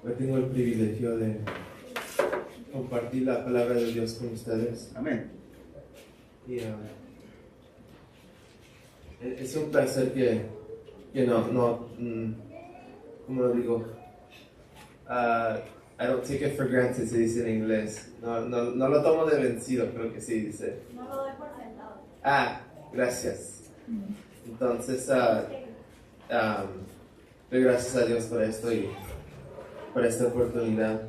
Hoy tengo el privilegio de compartir la palabra de Dios con ustedes. Amén. Y es un placer que ¿cómo lo digo? I don't take it for granted, se dice en inglés. No lo tomo de vencido, creo que sí dice. No lo doy por sentado. Gracias. Entonces, doy gracias a Dios por esto y por esta oportunidad.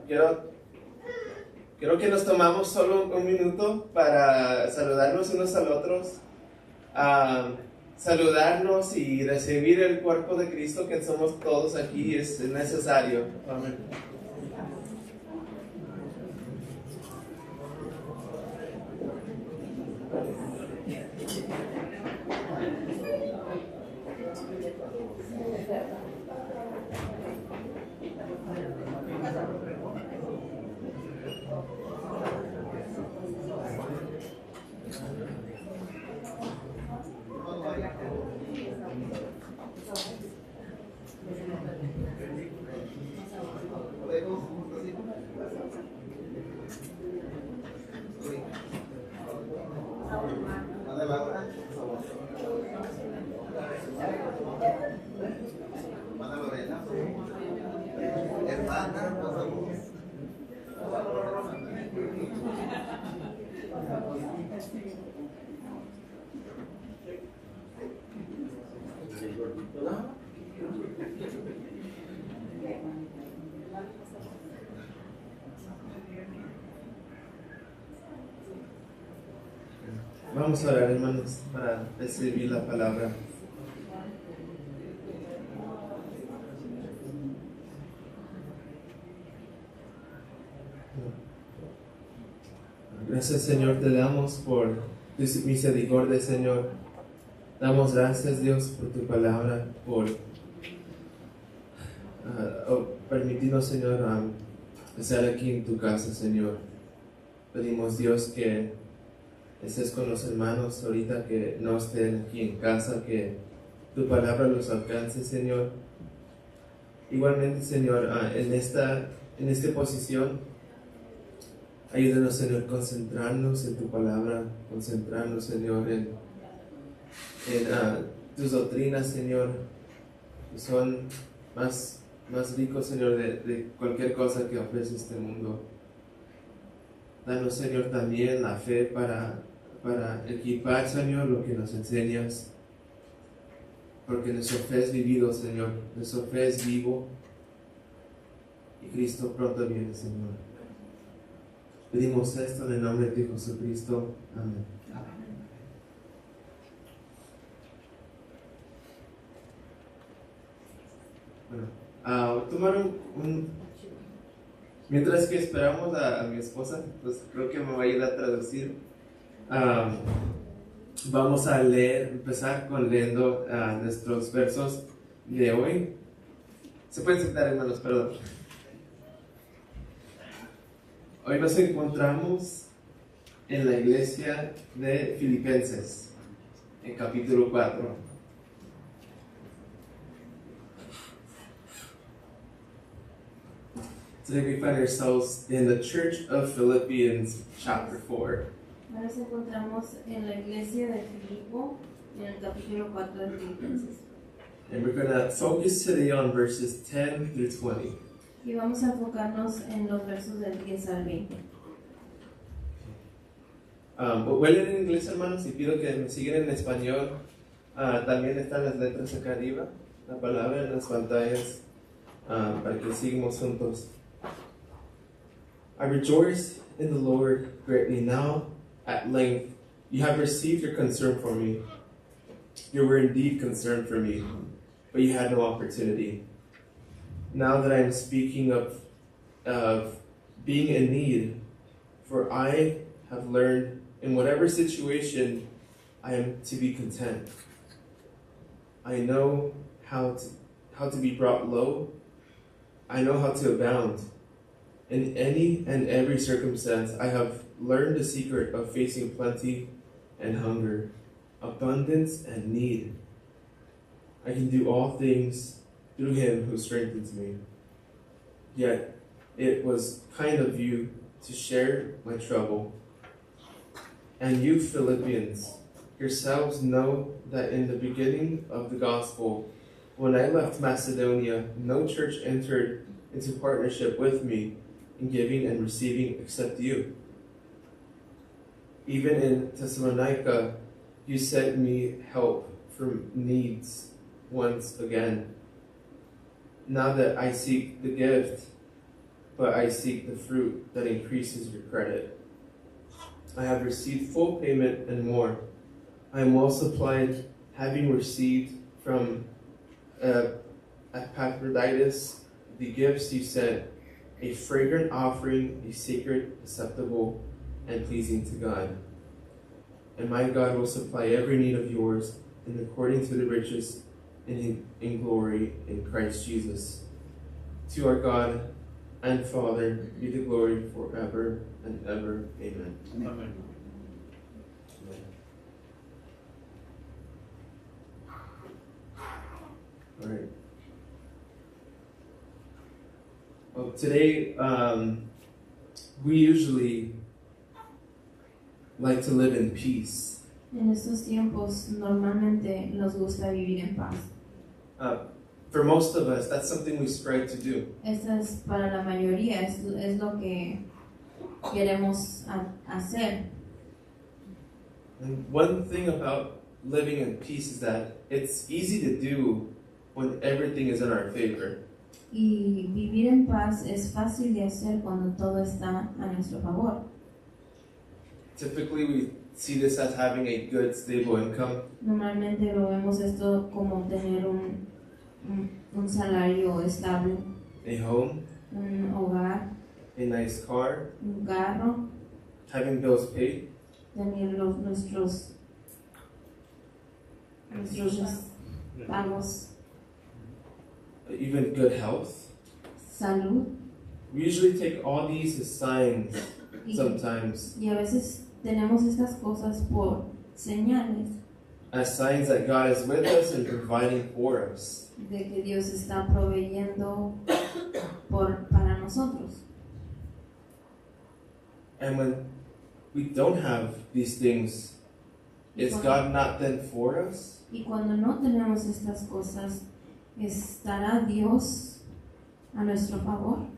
Quiero que nos tomamos solo un minuto para saludarnos unos al otros, saludarnos y recibir el cuerpo de Cristo que somos todos aquí es necesario. Amén. Vamos a orar, hermanos, para recibir la palabra. Gracias, Señor, te damos por tu misericordia, Señor. Damos gracias, Dios, por tu palabra, por permitirnos, Señor, estar aquí en tu casa, Señor. Pedimos, Dios, que estés con los hermanos ahorita que no estén aquí en casa, que tu palabra los alcance, Señor. Igualmente, Señor, en esta posición, ayúdanos, Señor, concentrarnos en tu palabra, concentrarnos, Señor, en tus doctrinas, Señor, que son más ricos, Señor, de cualquier cosa que ofrece este mundo. Danos, Señor, también la fe para equipar, Señor, lo que nos enseñas, porque nuestra fe es vivido, Señor, nuestra fe es vivo, y Cristo pronto viene, Señor. Pedimos esto en el nombre de Jesucristo. Amén. Bueno, tomar mientras que esperamos a mi esposa, pues creo que me va a ir a traducir. Vamos a empezar leyendo nuestros versos de hoy. Se pueden sentar, hermanos, perdón. Hoy nos encontramos en la iglesia de Filipenses, en capítulo 4. Today we find ourselves in the Church of Philippians, chapter 4. Nos encontramos en la iglesia de Filipo, en el capítulo 4 de Filipenses. And we're going to focus today on verses 10 through 20. Y vamos a enfocarnos en los versos del 10 al 20. Voy a leer en inglés, hermanos, y pido que me sigan en español. También están las letras acá arriba, la palabra en las pantallas, para que sigamos juntos. I rejoice in the Lord greatly now. At length, you have received your concern for me. You were indeed concerned for me, but you had no opportunity. Now that I am speaking of being in need, for I have learned in whatever situation I am to be content. I know how to be brought low. I know how to abound. In any and every circumstance, I have learned the secret of facing plenty and hunger, abundance and need. I can do all things through him who strengthens me. yet it was kind of you to share my trouble. And you Philippians, yourselves know that in the beginning of the gospel, when I left Macedonia, no church entered into partnership with me in giving and receiving except you. Even in Thessalonica, you sent me help from needs once again. Now that I seek the gift, but I seek the fruit that increases your credit. I have received full payment and more. I am well supplied, having received from Epaphroditus the gifts you sent, a fragrant offering, a sacred, acceptable, and pleasing to God. And my God will supply every need of yours in according to the riches in glory in Christ Jesus. To our God and Father be the glory forever and ever. Amen. Amen. All right. Well, today we usually like to live in peace. En estos tiempos normalmente nos gusta vivir en paz. For most of us, that's something we strive to do. Esta es para la mayoría, es lo que queremos hacer. And one thing about living in peace is that it's easy to do when everything is in our favor. Y vivir en paz es fácil de hacer cuando todo está a nuestro favor. Typically, we see this as having a good, stable income. Normalmente lo vemos esto como tener un salario estable, A home, un hogar, a nice car, un carro, having bills paid, tener nuestros pagos, even good health. salud. We usually take all these as signs Y, sometimes, y a veces tenemos estas cosas por señales as signs that God is with us and providing for us. de que Dios está proveyendo para nosotros. And when we don't have these things, is God not then for us? Y cuando no tenemos estas cosas, ¿estará Dios a nuestro favor?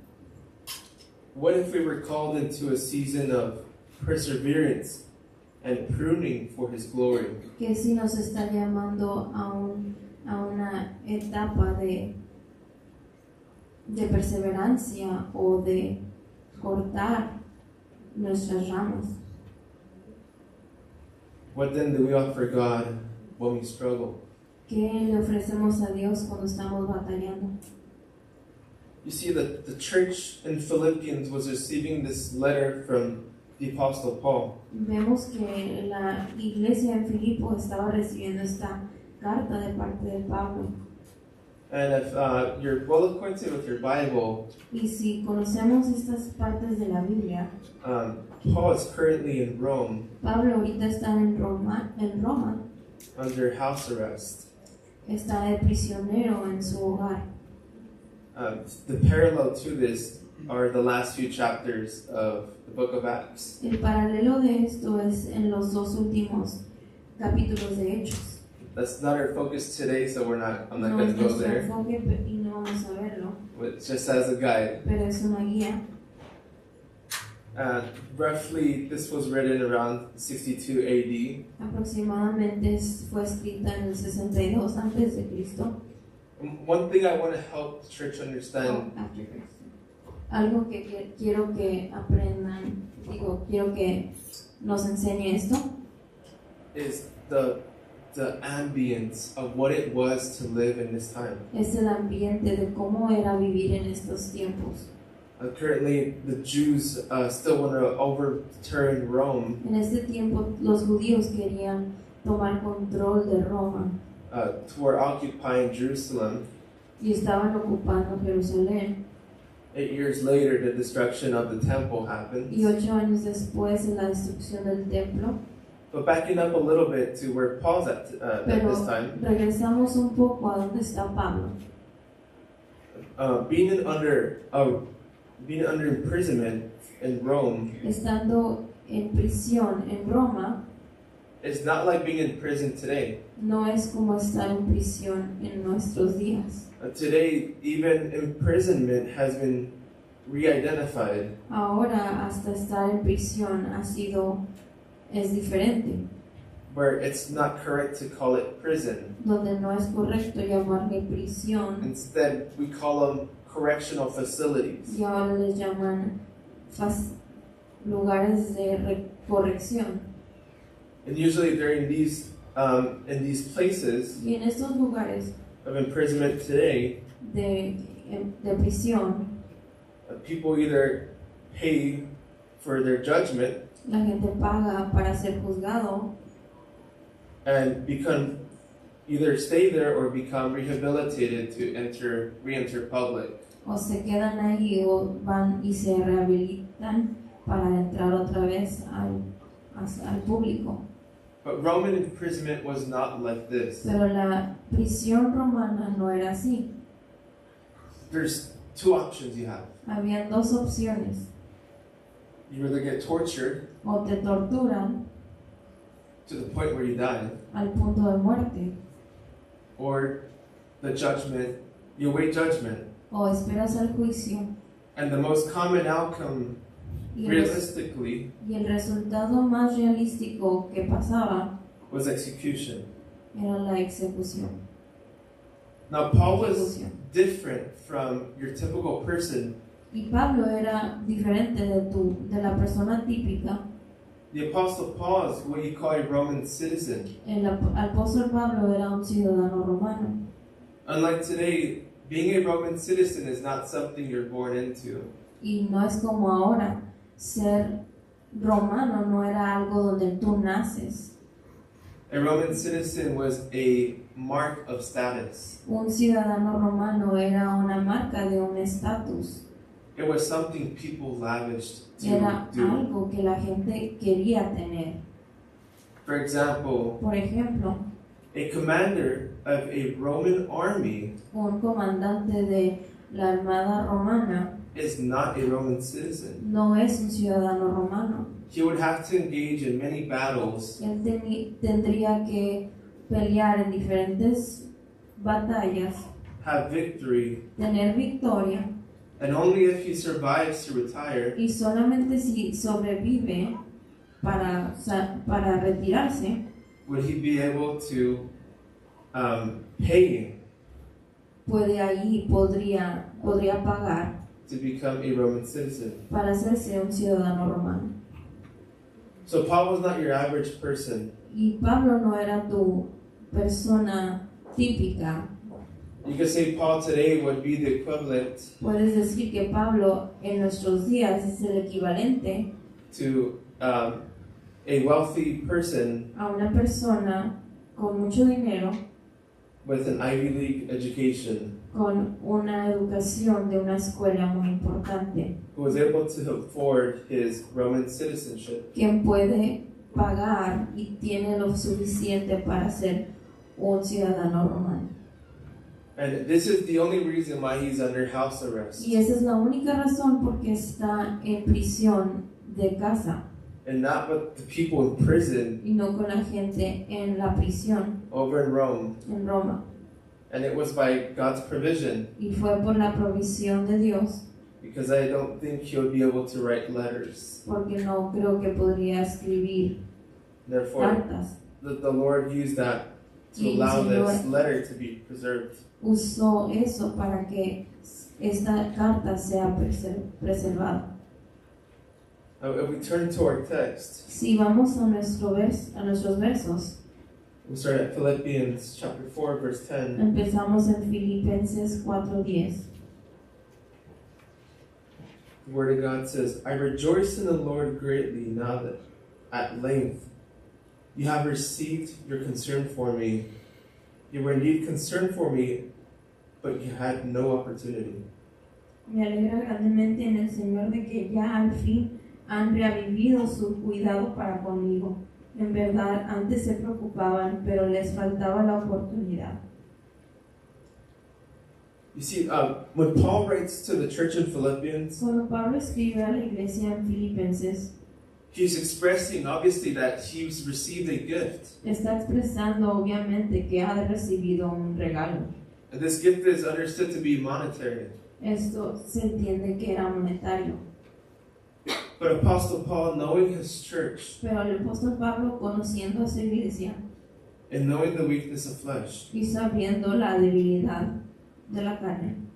What if we were called into a season of perseverance and pruning for His glory? Que si nos está llamando a una etapa de perseverancia o de cortar nuestras ramas. What then do we offer God when we struggle? ¿Qué le ofrecemos a Dios cuando estamos batallando? You see that the church in Philippians was receiving this letter from the Apostle Paul. Vemos que la iglesia en Filipo estaba recibiendo esta carta de parte de Pablo. And if you're well acquainted with your Bible, Y si conocemos estas partes de la Biblia, Paul is currently in Rome Pablo ahorita está en Roma, under house arrest. está de prisionero en su hogar. The parallel to this are the last few chapters of the book of Acts. El paralelo de esto es en los dos últimos capítulos de Hechos. That's not our focus today, so I'm not No going es to go nuestro there. enfoque y no vamos a verlo, But just as a guide. pero es una guía. Roughly, this was written around 62 AD. Aproximadamente fue escrita en el 62 antes de Cristo. One thing I want to help the church understand Algo que quiero que aprendan, quiero que nos enseñe esto, is the ambience of what it was to live in this time. es el ambiente de cómo era vivir en estos tiempos. Currently, the Jews still want to overturn Rome. En este tiempo los judíos querían tomar control de Roma Who are occupying Jerusalem. y estaban ocupando Jerusalén. 8 years later, the destruction of the temple happened. Y 8 años después de la destrucción del templo. But backing up a little bit to where Paul's at Pero this time. regresamos un poco a donde está Pablo. being under imprisonment in Rome estando en prisión en Roma, is not like being in prison today. no es como estar en prisión en nuestros días. Today, even imprisonment has been re-identified. Ahora hasta estar en prisión es diferente, Where it's not correct to call it prison. donde no es correcto llamarle prisión Instead, we call them correctional facilities. y ahora les llaman lugares de corrección. And usually during in these places Y en estos lugares of imprisonment today, de prisión, people either pay for their judgment la gente paga para ser juzgado and either stay there or become rehabilitated to re-enter public. o se quedan ahí o van y se rehabilitan para entrar otra vez al público. But Roman imprisonment was not like this. Pero la prisión romana no era así. There's two options you have. Habían dos opciones: You either get tortured o te torturan to the point where you die, al punto de muerte, or you await judgment. o esperas el juicio. And the most common outcome, Y realistically, el resultado más realístico que pasaba was execution. era la ejecución. Now, Paul was different from your typical person. Y Pablo era diferente de la persona típica. The Apostle Paul is what you call a Roman citizen. El apóstol Pablo era un ciudadano romano. Unlike today, being a Roman citizen is not something you're born into. Y no es como ahora. Ser romano no era algo donde tú naces. A Roman citizen was a mark of status. Un ciudadano romano era una marca de un estatus. It was something people lavished to Era do. algo que la gente quería tener. For example, Por ejemplo, a commander of a Roman army un comandante de la armada romana is not a Roman citizen. no es un ciudadano romano. He would have to engage in many battles Él tendría que pelear en diferentes batallas, have victory, tener victoria, and only if he survives to retire y solamente si sobrevive para retirarse, would he be able to pay podría pagar to become a Roman citizen. para hacerse un ciudadano romano. So Paul was not your average person. Y Pablo no era tu persona típica. You could say Paul today would be the equivalent Puedes decir que Pablo en nuestros días es el equivalente to a wealthy person a una persona con mucho dinero, with an Ivy League education con una educación de una escuela muy importante, who was able to afford his Roman citizenship. quien puede pagar y tiene lo suficiente para ser un ciudadano romano. And this is the only reason why he's under house arrest, Y esa es la única razón por qué está en prisión de casa and not with the people in prison y no con la gente en la prisión over in Rome. en Roma. And it was by God's provision, Y fue por la provisión de Dios, because I don't think he would be able to write letters. porque no creo que podría escribir Therefore, cartas. the Lord used that to Y el allow Señor this letter to be preserved. usó eso para que esta carta sea preservada. If we turn to our text, Si vamos a nuestros versos, we start at Philippians chapter 4, verse 10. empezamos en Filipenses 4:10. The Word of God says, I rejoice in the Lord greatly now that at length you have received your concern for me. You were indeed concerned for me, but you had no opportunity. Me alegra grandemente en el Señor de que ya al fin han reavivido su cuidado para conmigo. En verdad, antes se preocupaban, pero les faltaba la oportunidad. You see, when Paul writes to the church in Philippians, Cuando Pablo escribe a la iglesia en Filipenses, he's expressing obviously that he's received a gift. está expresando obviamente que ha recibido un regalo. And this gift is understood to be monetary. Esto se entiende que era monetario. But Apostle Paul, knowing his church Pero el apóstol Pablo, conociendo a su iglesia and knowing the weakness of flesh, y sabiendo la debilidad de la carne,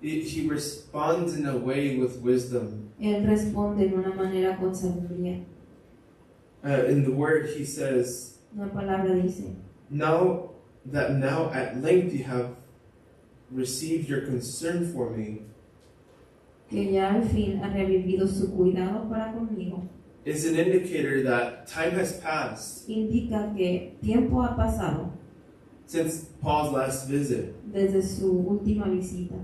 he responds in a way with wisdom. él responde de una manera con sabiduría. In the word, he says, Una palabra dice, now at length you have received your concern for me, que ya al fin ha revivido su cuidado para conmigo, is an indicator that time has passed indica que tiempo ha pasado since Paul's last visit. desde su última visita.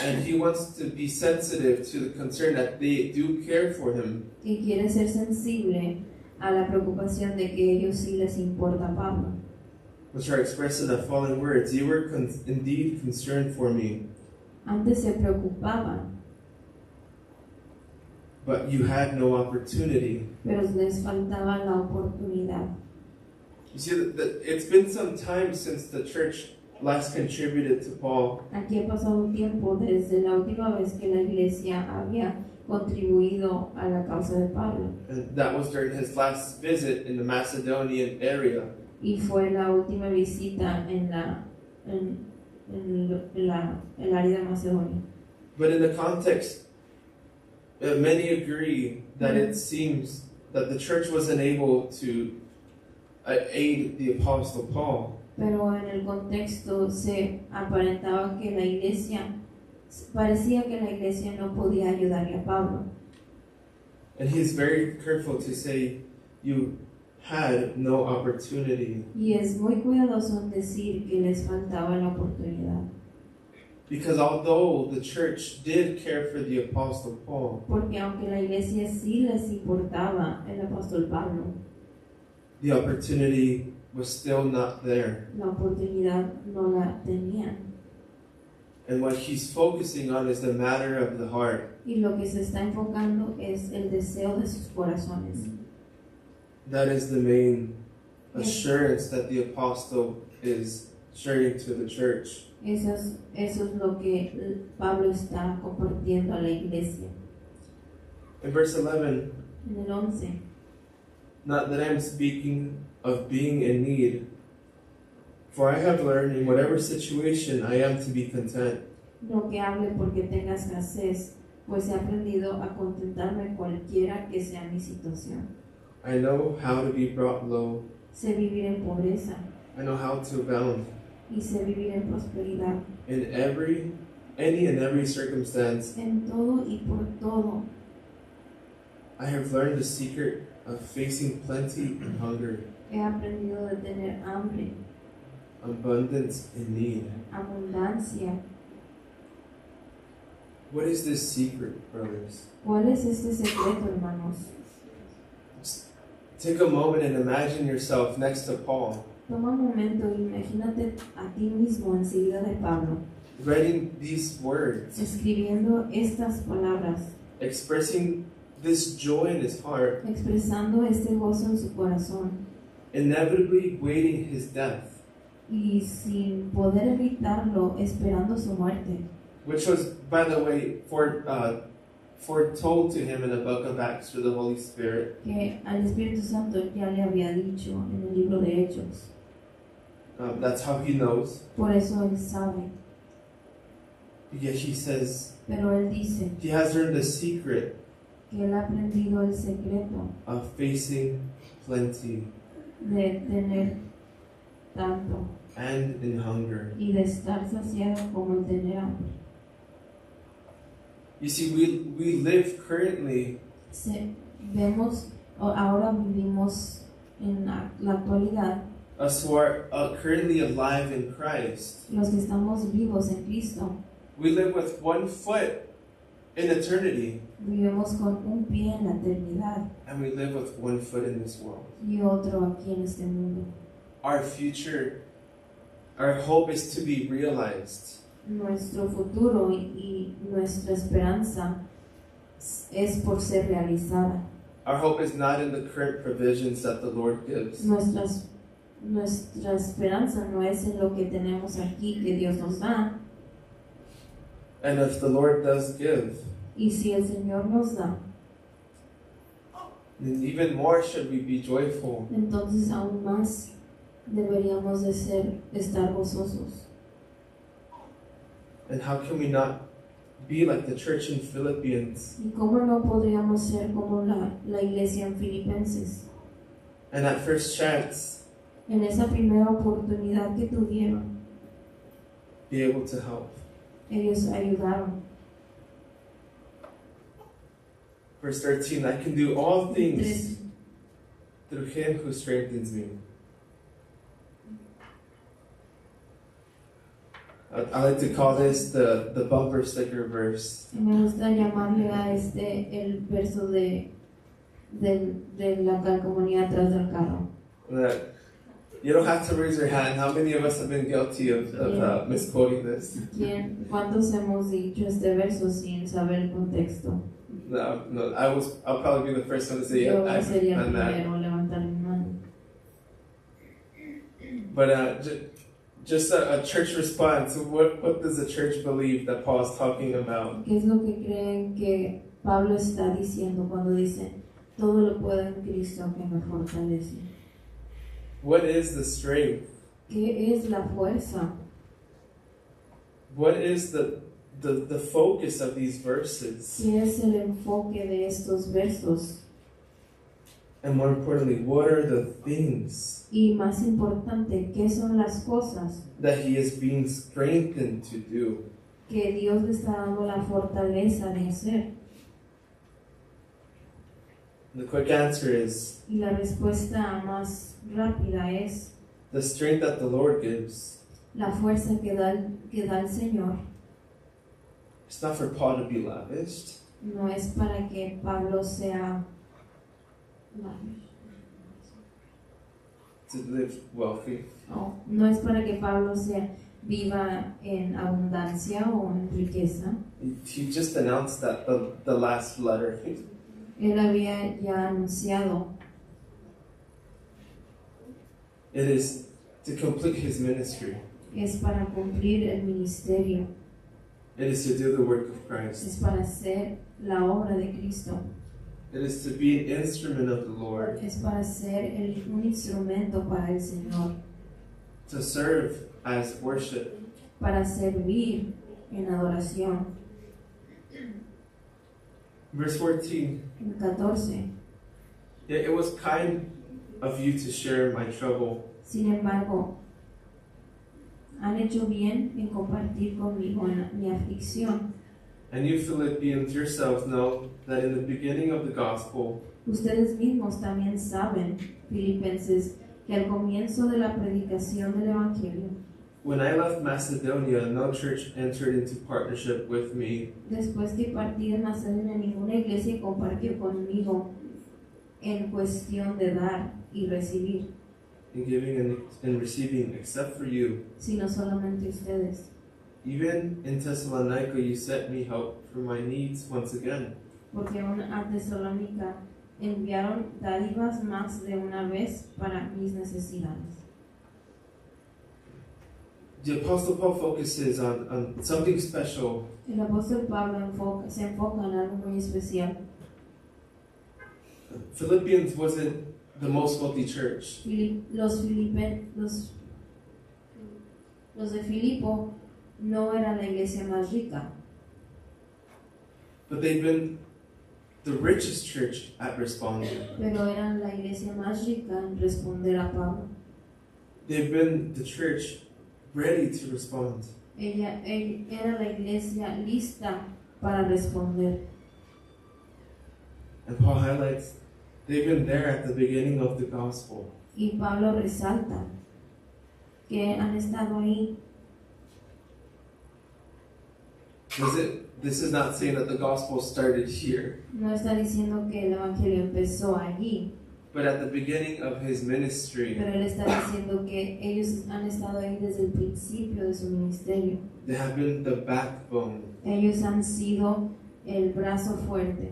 And he wants to be sensitive to the concern that they do care for him. Y quiere ser sensible a la preocupación de que ellos sí les importa a Pablo, Which are expressed in the following words: you were indeed concerned for me, antes se preocupaban, but you had no opportunity. pero les faltaba la oportunidad. You see, it's been some time since the church last contributed to Paul. Aquí ha pasado un tiempo desde la última vez que la iglesia había contribuido a la causa de Pablo, And that was during his last visit in the Macedonian area. y fue la última visita en el área de Macedonia. But in the context, many agree that it seems that the church wasn't able to aid the Apostle Paul. Pero en el contexto se aparentaba que la iglesia, parecía que la iglesia no podía ayudarle a Pablo. And he's very careful to say, you had no opportunity. Y es muy cuidadoso en decir que les faltaba la oportunidad. Because although the church did care for the Apostle Paul, Porque aunque la iglesia sí les importaba el apóstol Pablo, the opportunity was still not there. la oportunidad no la tenían. And what he's focusing on is the matter of the heart. Y lo que se está enfocando es el deseo de sus corazones. That is the main assurance that the apostle is sharing to the church. Eso es lo que Pablo está compartiendo a la iglesia. In verse 11, En el 11, not that I'm speaking of being in need, for I have learned in whatever situation I am to be content. no que hable porque tenga escasez, pues he aprendido a contentarme cualquiera que sea mi situación. I know how to be brought low. Sé vivir en pobreza I know how to abound. y sé vivir en prosperidad. In any and every circumstance, En todo y por todo I have learned the secret of facing plenty and hunger, he aprendido de tener hambre, abundance and need. abundancia. What is this secret, brothers? ¿Cuál es este secreto, hermanos? Take a moment and imagine yourself next to Paul, Toma un momento e imagínate a ti mismo enseguida de Pablo, writing these words, escribiendo estas palabras, expressing this joy in his heart, expresando este gozo en su corazón inevitably waiting his death, y sin poder evitarlo, esperando su muerte, which was, by the way, foretold to him in the book of Acts through the Holy Spirit. que al Espíritu Santo ya le había dicho en el libro de Hechos. That's how he knows. Por eso él sabe, Yet he says pero él dice he has learned the secret que él ha aprendido el secreto of facing plenty de tener tanto and in hunger. y de estar saciado como el tener hambre. You see, we live currently Ahora vivimos en la actualidad, us who are currently alive in Christ. los que estamos vivos en Cristo, We live with one foot in eternity, vivimos con un pie en la eternidad and we live with one foot in this world. y otro aquí en este mundo. Our future, our hope is to be realized. nuestro futuro y nuestra esperanza es por ser realizada. Our hope is not in the current provisions that the Lord gives. Nuestra esperanza no es en lo que tenemos aquí que Dios nos da. And if the Lord does give, Y si el Señor nos da, then even more should we be joyful. entonces aún más deberíamos de estar gozosos. And how can we not be like the church in Philippians? ¿Y cómo no podríamos ser como la iglesia en Filipenses? And at first chance, En esa primera oportunidad que tuvieron, be able to help. ellos ayudaron. Verse 13, I can do all things Tres- through him who strengthens me. I like to call this the bumper sticker verse. Me gusta llamarle a el verso de la calcomanía atrás del carro. That you don't have to raise your hand. How many of us have been guilty of misquoting this? ¿Cuántos hemos dicho este verso sin saber el contexto? No, I'll probably be the first one to say Yo I've sería el done that. primero levantar mi mano. But just a church response. What does the church believe that Paul is talking about? ¿Qué es lo que creen que Pablo está diciendo cuando dice todo lo puedo en Cristo que me fortalece? What is the strength? ¿Qué es la fuerza? What is the focus of these verses? ¿Qué es el enfoque de estos versos? And more importantly, what are the things Y más importante, ¿qué son las cosas that he is being strengthened to do? que Dios le está dando la fortaleza de hacer? The quick answer is Y la respuesta más rápida es the strength that the Lord gives. la fuerza que da el Señor. It's not for Paul to be lavished. No es para que Pablo sea To live wealthy. no es para que Pablo viva en abundancia o en riqueza. He just announced that the last letter. Él había ya anunciado. It is to complete his ministry. Es para cumplir el ministerio. It is to do the work of Es Christ. para hacer la obra de Cristo. It is to be an instrument of the Lord. Es para ser un instrumento para el Señor. To serve as worship. Para servir en adoración. Verse 14. En 14. It was kind of you to share my trouble. Sin embargo, han hecho bien en compartir conmigo en mi aflicción. And you Philippians yourselves know that in the beginning of the gospel, Ustedes mismos también saben, Filipenses, que al comienzo de la predicación del Evangelio, when I left Macedonia, no church entered into partnership with me. después que partí de Macedonia, ninguna iglesia compartió conmigo en cuestión de dar y recibir, In giving and receiving, except for you. sino solamente ustedes. Even in Thessalonica, you sent me help for my needs once again. Porque aún a Tesalónica enviaron dádivas más de una vez para mis necesidades. The Apostle Paul focuses on something special. El apóstol Pablo se enfoca en algo muy especial. Philippians wasn't the most wealthy church. Los de Filipo no eran la iglesia más rica, But they've been the richest church at responding. pero eran la iglesia más rica en responder a Pablo. They've been the church ready to respond. Él era la iglesia lista para responder. And Paul highlights they've been there at the beginning of the gospel. Y Pablo resalta que han estado ahí. This is not saying that the gospel started here. No está diciendo que el evangelio empezó allí, but at the beginning of his ministry, Pero él está diciendo que ellos han estado ahí desde el principio de su ministerio. they have been the backbone, Ellos han sido el brazo fuerte,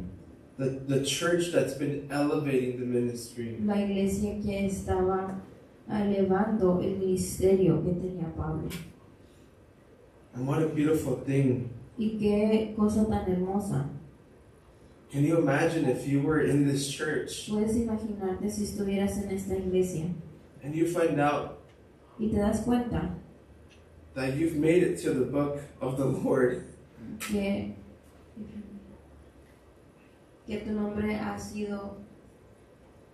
the church that's been elevating the ministry. la iglesia que estaba elevando el ministerio que tenía Pablo. And what a beautiful thing. Y qué cosa tan hermosa. Can you imagine if you were in this church Puedes imaginarte si estuvieras en esta iglesia and you find out y te das cuenta that you've made it to the book of the Lord, que tu nombre ha sido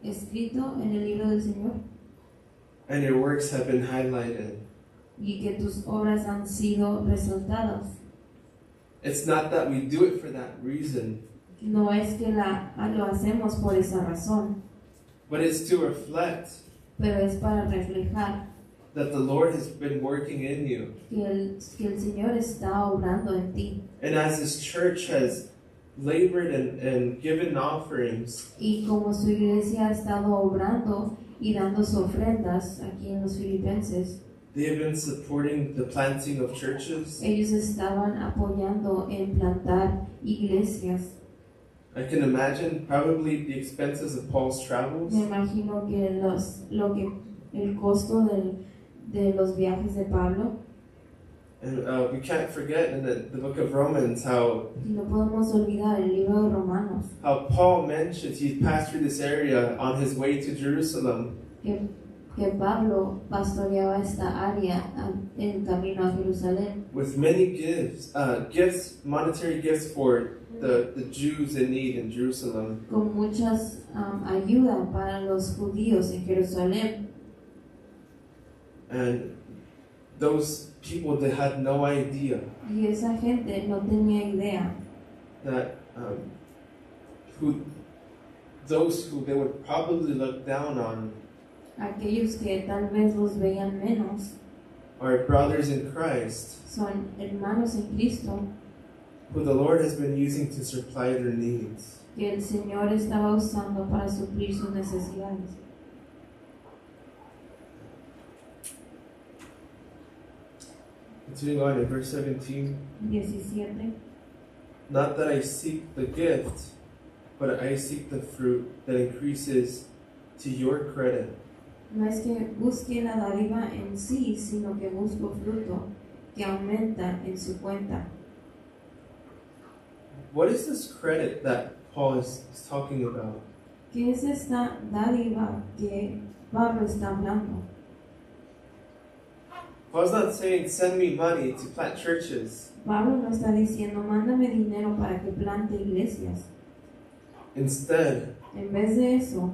escrito en el libro del Señor and your works have been highlighted. y que tus obras han sido resaltadas. It's not that we do it for that reason, No es que lo hacemos por esa razón, but it's to reflect pero es para reflejar that the Lord has been working in you. que el Señor está obrando en ti. And as this church has labored and given offerings, Y como su iglesia ha estado obrando y dando sus ofrendas aquí en los Filipenses, they have been supporting the planting of churches. ellos estaban apoyando en plantar iglesias. I can imagine probably the expenses of Paul's travels. Me imagino que el costo de los viajes de Pablo, And we can't forget in the book of Romans how y no podemos olvidar el libro de Romanos, Paul mentions he passed through this area on his way to Jerusalem. que Pablo pastoreaba esta área en camino a Jerusalén With many gifts, monetary gifts for the Jews in need in Jerusalem. con muchas ayuda para los judíos en Jerusalén. And those people, they had no idea Y esa gente no tenía idea that those who they would probably look down on aquellos que tal vez los veían menos are brothers in Christ, son hermanos en Cristo who the Lord has been using to supply their needs. que el Señor estaba usando para suplir sus necesidades. Continuing on in verse 17. 17. Not that I seek the gift, but I seek the fruit that increases to your credit. No es que busque la dádiva en sí, sino que busco fruto que aumenta en su cuenta. What is this credit that Paul is talking about? ¿Qué es esta dádiva que Pablo está hablando? Paul's not saying, send me money to plant churches. Pablo no está diciendo, mándame dinero para que plante iglesias. Instead, En vez de eso,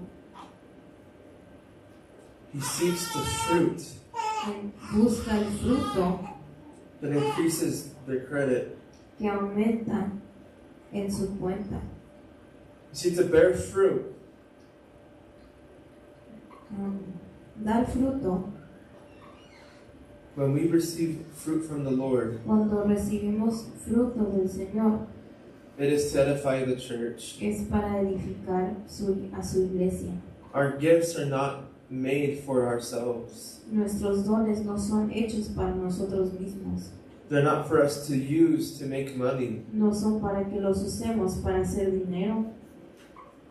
he seeks the fruit busca el fruto that increases their credit. que aumenta en su cuenta. You see, to bear fruit, Dar fruto, when we receive fruit from the Lord, cuando recibimos fruto del Señor, it is to edify the church. es para edificar a su iglesia. Our gifts are not made for ourselves. Nuestros dones no son hechos para nosotros mismos. They're not for us to use to make money. No son para que los usemos para hacer dinero.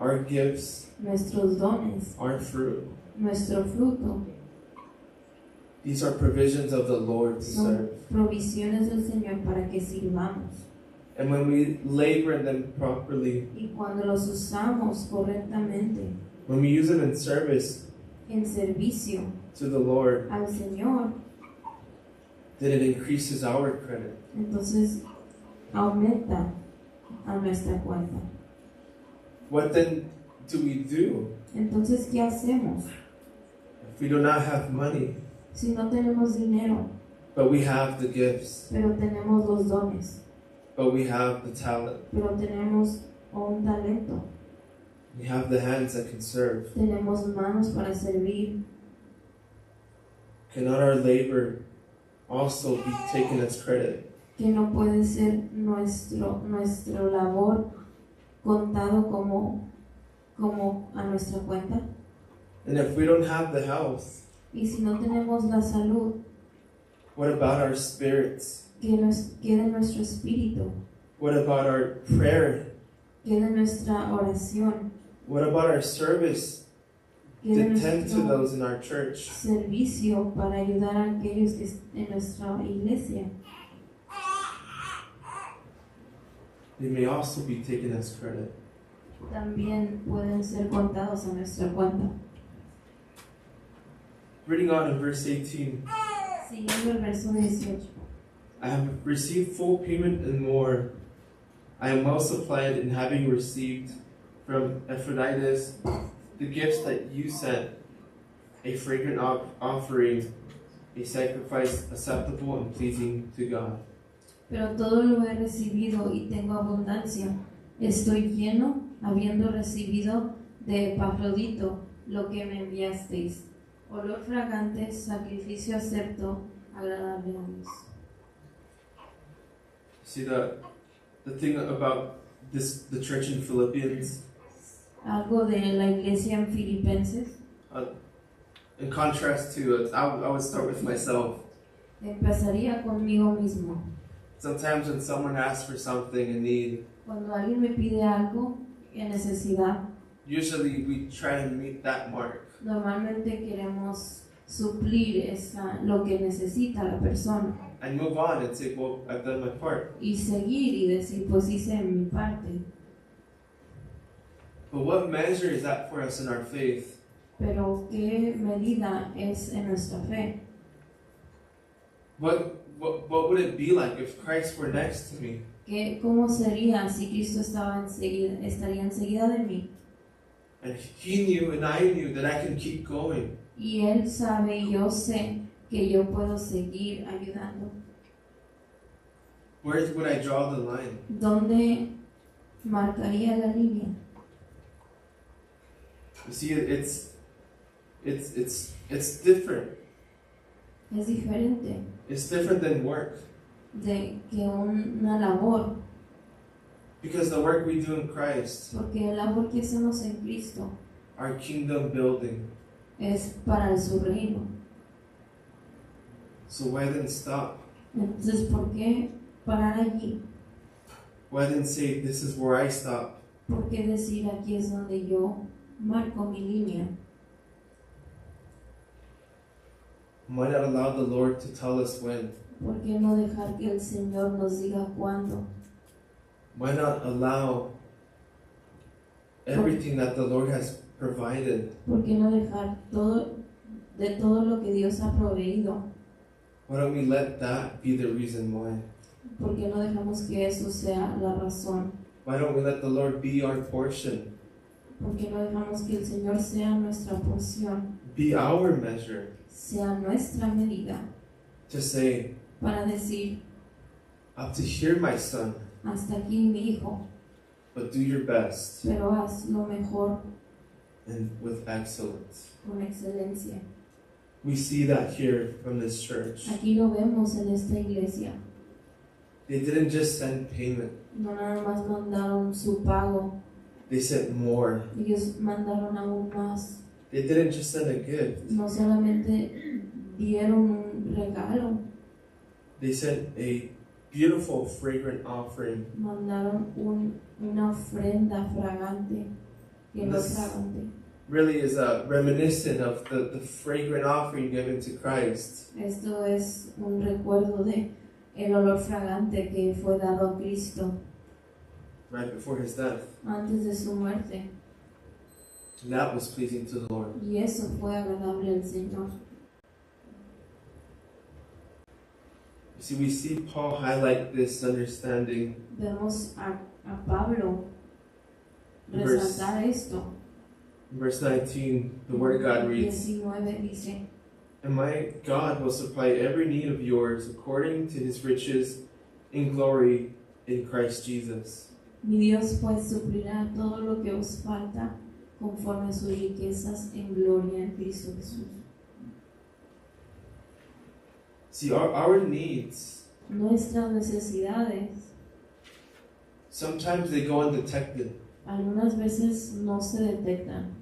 Our gifts, Nuestros dones, our fruit, nuestro fruto, these are provisions of the Lord to son serve. provisiones del Señor para que sirvamos. And when we labor in them properly, Y cuando los usamos correctamente, when we use them in service en servicio to the Lord, al Señor, then it increases our credit. entonces aumenta a nuestra cuenta. What then do we do Entonces, ¿qué hacemos? if we do not have money, Si no tenemos dinero, but we have the gifts, pero tenemos los dones, but we have the talent, pero tenemos un talento, we have the hands that can serve? tenemos manos para servir, Cannot our labor also be taken as credit? que no puede ser nuestro labor contado como a nuestra cuenta? And if we don't have the health, Y si no tenemos la salud, what about our spirits? ¿qué de nuestro espíritu? What about our prayer? ¿Qué de nuestra oración? What about our service ¿Qué de to tend to nuestro those in our church? servicio para ayudar a aquellos que en nuestra iglesia? They may also be taken as credit. También pueden ser contados a nuestra cuenta. Reading on in verse 18. Siguiendo el verso 18. I have received full payment and more. I am well supplied in having received from Epaphroditus the gifts that you sent, a fragrant offering, a sacrifice acceptable and pleasing to God. Pero todo lo he recibido y tengo abundancia. Estoy lleno, habiendo recibido de Epafrodito lo que me enviasteis. Olor fragante, sacrificio acepto, agradable a Dios. See the thing about the church in Philippians, Algo de la iglesia en Filipenses. in contrast to, I would start with myself. Empezaría conmigo mismo. Sometimes when someone asks for something in need, Cuando alguien me pide algo en necesidad, usually we try and meet that mark. normalmente queremos suplir lo que necesita la persona And move on and say, well, I've done my part. y seguir y decir, pues hice mi parte. But what measure is that for us in our faith? Pero ¿qué medida es en nuestra fe? What would it be like if Christ were next to me? ¿Cómo sería si Cristo estaría enseguida de mí? And He knew and I knew that I can keep going. Y Él sabe y yo sé que yo puedo seguir ayudando. Where would I draw the line? ¿Dónde marcaría la línea? You see, it's different. Es diferente It's different than work. de que una labor, Because the work we do in Christ, porque el labor que hacemos en Cristo our kingdom building. es para su reino. So why then stop? Entonces, ¿por qué parar allí? Why then say, this is where I stop? ¿Por qué decir aquí es donde yo marco mi línea? Why not allow the Lord to tell us when? ¿Por qué no dejar que el Señor nos diga cuándo? Why not allow everything that the Lord has provided? ¿Por qué no dejar todo lo que Dios ha proveído? Why don't we let that be the reason why? ¿Por qué no dejamos que eso sea la razón? Why don't we let the Lord be our portion? ¿Por qué no dejamos que el Señor sea nuestra porción, Be our measure. sea nuestra medida? To say, Para decir, up to here, my son, hasta aquí mi hijo, but do your best pero haz lo mejor and with excellence. con excelencia. We see that here from this church. Aquí lo vemos en esta iglesia. They didn't just send payment, No nada más mandaron su pago, they sent more. ellos mandaron aún más. They didn't just send a gift, No solamente dieron un regalo, they sent a beautiful, fragrant offering. mandaron una ofrenda fragante, This- fragante. Really is reminiscent of the fragrant offering given to Christ. Esto es un recuerdo de el olor fragante que fue dado a Cristo Right before his death. antes de su muerte. And that was pleasing to the Lord. Y eso fue agradable al Señor. You see, we see Paul highlight this understanding. Vemos a Pablo Verse- resaltar esto. In verse 19, the Word of God reads, 19 dice, And my God will supply every need of yours according to his riches in glory in Christ Jesus. mi Dios pues suplirá todo lo que os falta conforme a sus riquezas en gloria en Cristo Jesús. See, our needs, Nuestras necesidades sometimes they go undetected. algunas veces no se detectan.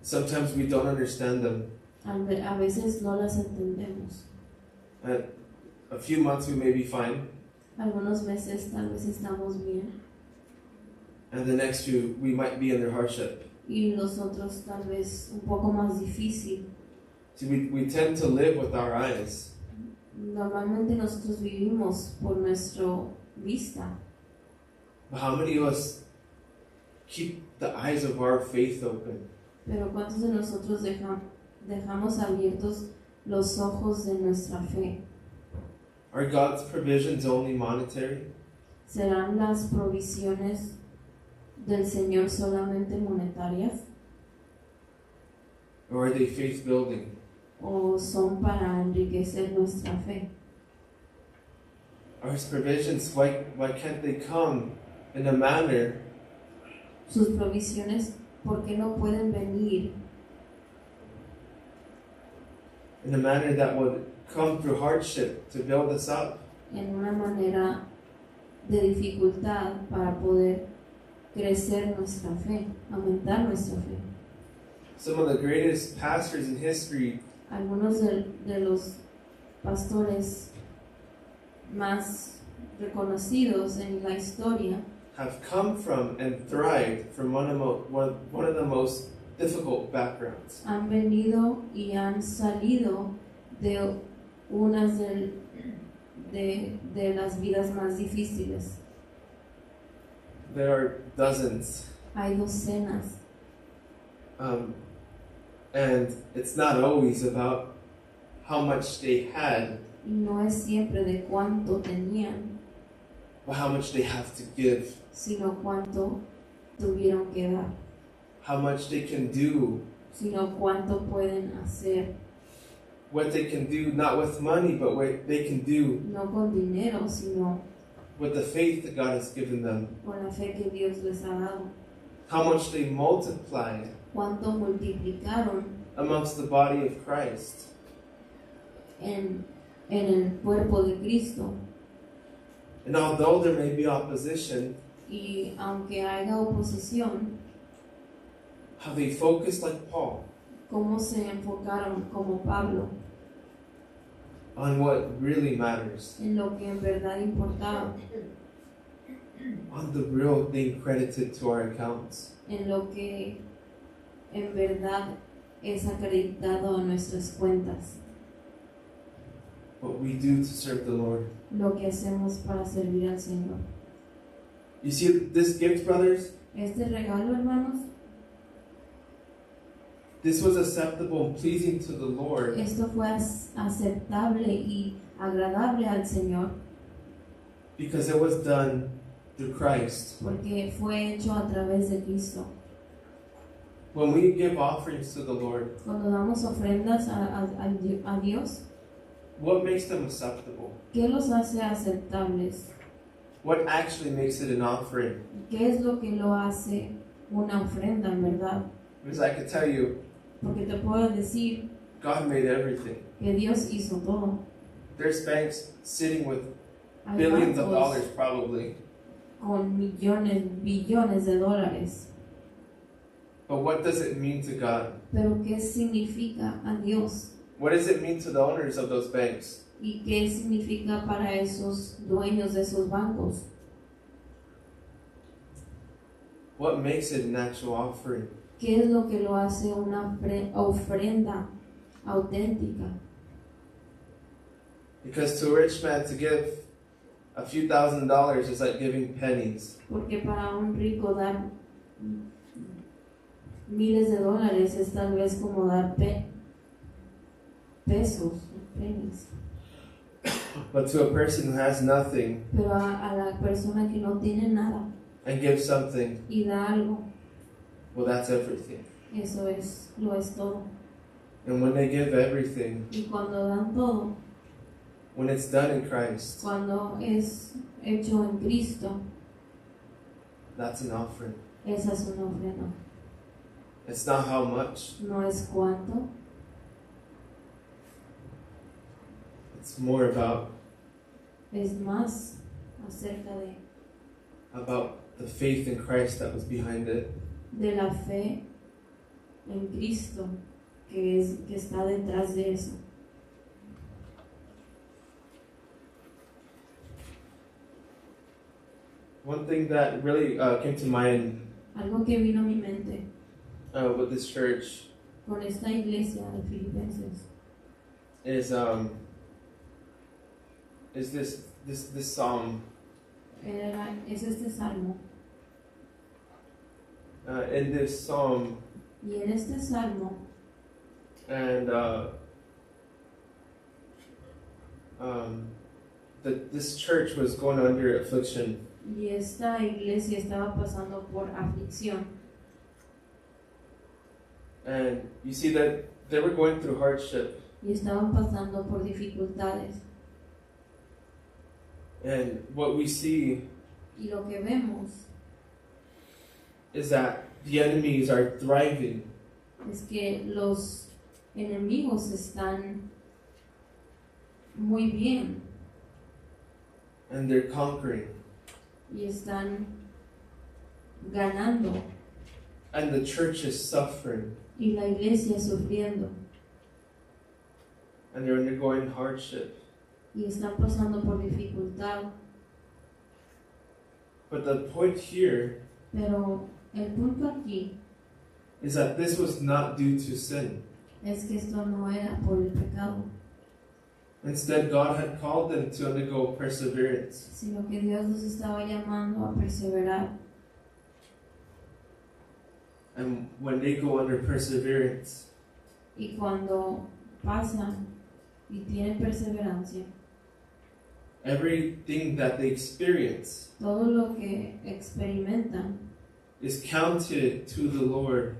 Sometimes we don't understand them. A veces no las entendemos. A few months we may be fine, Algunos meses tal vez estamos bien and the next few we might be under hardship. y los otros tal vez un poco más difícil. See, we tend to live with our eyes. Normalmente nosotros vivimos por nuestra vista, But how many of us keep the eyes of our faith open? pero ¿cuántos de nosotros dejamos abiertos los ojos de nuestra fe? Are God's provisions only monetary? ¿Serán las provisiones del Señor solamente monetarias Or are they faith building? o son para enriquecer nuestra fe? Are His provisions, why can't they come in a manner Sus provisiones, ¿por qué no pueden venir that would come through hardship to build us up? en una manera de dificultad para poder crecer nuestra fe, aumentar nuestra fe? Some of the greatest pastors in history Algunos de los pastores más reconocidos en la historia have come from and thrived from one of the most difficult backgrounds. han venido y han salido de unas de las vidas más difíciles. There are dozens, Hay docenas and it's not always about how much they had, y no es siempre de cuánto tenían, but how much they have to give, sino cuánto tuvieron que dar, how much they can do, sino cuánto pueden hacer, what they can do, not with money, but what they can do no con dinero, sino with the faith that God has given them, con la fe que Dios les ha dado, how much they multiplied cuánto multiplicaron amongst the body of Christ. en el cuerpo de Cristo. And although there may be opposition, Y aunque haya oposición, how they focused like Paul cómo se enfocaron como Pablo on what really matters, en lo que en verdad importaba, on the real thing credited to our accounts. en lo que en verdad es acreditado a nuestras cuentas, What we do to serve the Lord. lo que hacemos para servir al Señor. You see this gift, brothers? Este regalo, hermanos, This was acceptable and pleasing to the Lord esto fue aceptable y agradable al Señor because it was done through Christ. porque fue hecho a través de Cristo. When we give offerings to the Lord, Cuando damos ofrendas a Dios, what makes them acceptable? ¿qué los hace aceptables? What actually makes it an offering? ¿Qué es lo que lo hace una ofrenda en verdad? Because I could tell you, Porque te puedo decir God made everything. que Dios hizo todo. There's banks sitting with Hay billions of bancos dollars probably. con millones, billones de dólares. But what does it mean to God? Pero ¿qué significa a Dios? What does it mean to the owners of those banks? ¿Y qué significa para esos dueños de esos bancos? What makes it an actual offering? ¿Qué es lo que lo hace una ofrenda auténtica? Because to a rich man to give a few $1,000s is like giving pennies. Porque para un rico dar miles de dólares es tal vez como dar pesos, pennies. But to a person who has nothing Pero a la persona que no tiene nada and gives something, y da algo, well, that's everything. eso lo es todo. And when they give everything, Y cuando dan todo, when it's done in Christ, cuando es hecho en Cristo, that's an offering. esa es una ofrenda. It's not how much, No es cuánto, it's more about es más acerca the faith in Christ that was behind it. de la fe en Cristo que está detrás de eso. One thing that really came to mind Algo que vino a mi mente with this church con esta iglesia de Filipenses is this psalm. es este salmo. In this psalm, Y en este salmo, and this church was going under affliction, y esta iglesia estaba pasando por aflicción. and you see that they were going through hardship, Y estaban pasando por dificultades. and what we see Y lo que vemos is that the enemies are thriving, es que los enemigos están muy bien and they're conquering, y están ganando, and the church is suffering, y la iglesia sufriendo, and they're undergoing hardship. y están pasando por dificultad. But the point here Pero el punto aquí is that this was not due to sin. es que esto no era por el pecado, Instead, God had called them to undergo perseverance. sino que Dios los estaba llamando a perseverar. And when they go under perseverance, Y cuando pasan y tienen perseverancia, everything that they experience todo lo que experimentan is counted to the Lord.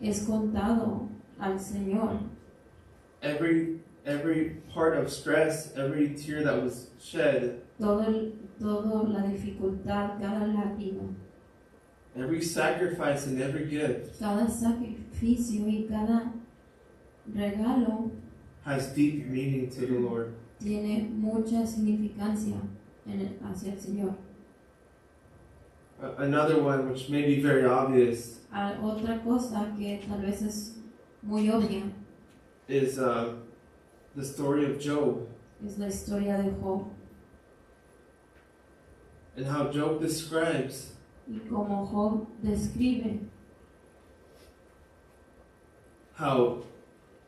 es contado al Señor. Every part of stress, every tear that was shed, Todo la dificultad, cada lágrima, every sacrifice and every gift cada sacrificio y cada regalo has deep meaning to the Lord. tiene mucha significancia hacia el Señor. Another one, which may be very obvious, Otra cosa que tal vez es muy obvia is the story of Job, es la historia de Job and how Job describes y como Job describe how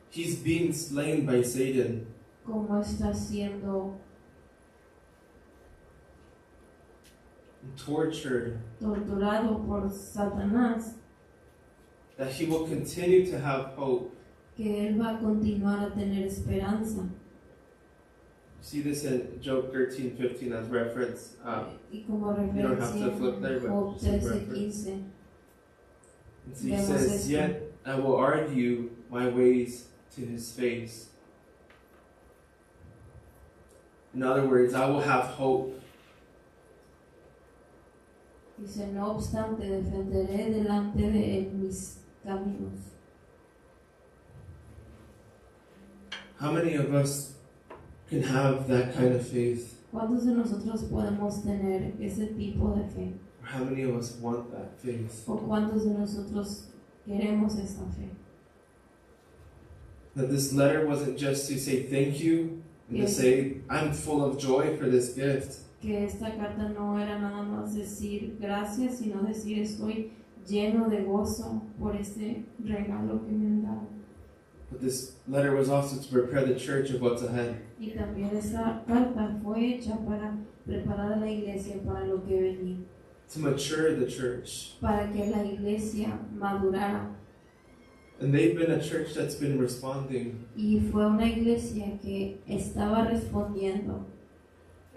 he's being slain by Satan, cómo está siendo tortured, torturado por Satanás, that he will continue to have hope. que él va a continuar a tener esperanza. See this in Job 13:15 as reference. Y como you don't have referencia to flip there, but Job just a 13:15, And so he Vemos says, esto. "Yet I will argue my ways to his face." In other words, I will have hope. dice, no obstante, defenderé delante de él mis caminos. How many of us can have that kind of faith? ¿Cuántos de nosotros podemos tener ese tipo de fe? Or how many of us want that faith? ¿O cuántos de nosotros queremos esta fe? That this letter wasn't just to say thank you and to Yes. say, I'm full of joy for this gift. Que esta carta no era nada más decir gracias, sino decir estoy lleno de gozo por este regalo que me han dado. But this letter was also to prepare the church of what's ahead. Y también esta carta fue hecha para preparar a la iglesia para lo que venía, To mature the church. para que la iglesia madurara. And they've been a church that's been responding. Y fue una iglesia que estaba respondiendo.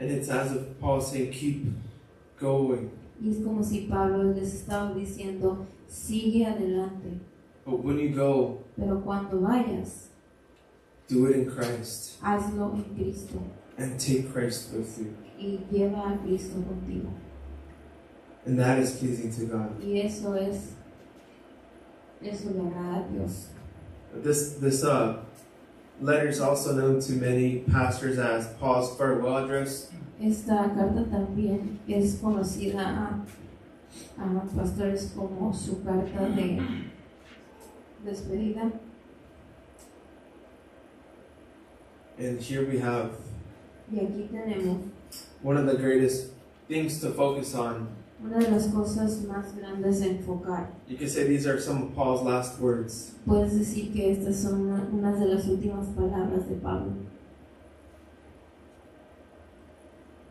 And it's as if Paul's saying, keep going. Y es como si Pablo les estaba diciendo, sigue adelante. But when you go, Pero cuando vayas, do it in Christ. hazlo en Cristo. And take Christ with you. Y lleva a Cristo contigo. And that is pleasing to God. Y eso le agrada a Dios. This letter is also known to many pastors as Paul's farewell address. Esta carta también es conocida a pastores como su carta despedida. And here we have Y aquí tenemos one of the greatest things to focus on. una de las cosas más grandes a enfocar. You could say these are some of Paul's last words. Puedes decir que estas son unas de las últimas palabras de Pablo.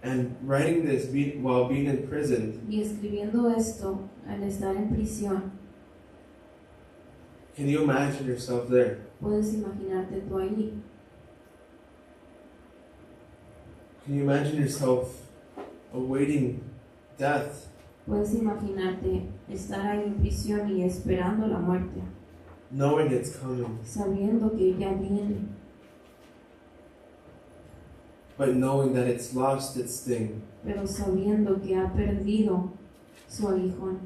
And writing this while being in prison, Y escribiendo esto al estar en prisión, can you imagine yourself there? puedes imaginarte tú allí. Can you imagine yourself awaiting death? Puedes imaginarte estar ahí en prisión y esperando la muerte, Knowing it's coming, sabiendo que ya viene, but knowing that it's lost its sting. pero sabiendo que ha perdido su aguijón,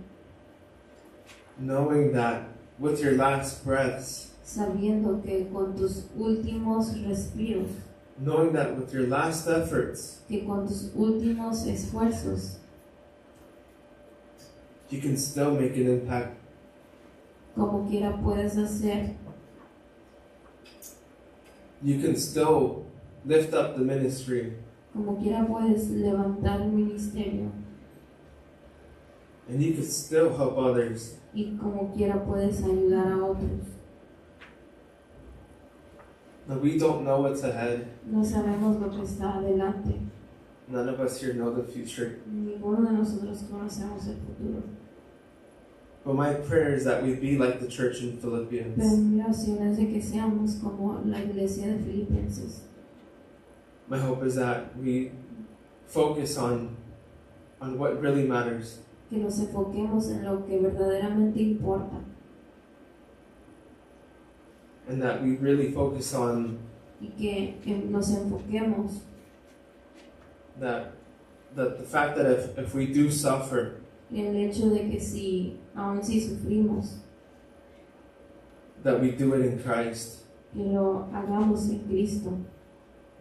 Knowing that with your last breaths, sabiendo que con tus últimos respiros, knowing that with your last efforts, que con tus últimos esfuerzos, you can still make an impact. como quiera puedes hacer, You can still lift up the ministry, como quiera puedes levantar el ministerio, and you can still help others. y como quiera puedes ayudar a otros. But we don't know what's ahead. No sabemos lo que está adelante. None of us here know the future. Ninguno de nosotros conocemos el futuro. But my prayer is that we be like the church in Pero Philippians. mi oración es de que seamos como la iglesia de Filipenses. My hope is that we focus on what really matters, Que nos enfoquemos en lo que verdaderamente importa. and that we really focus on Y que nos enfoquemos that the fact that if we do suffer, en el hecho de que aun si sufrimos, that we do it in Christ, que lo hagamos en Cristo.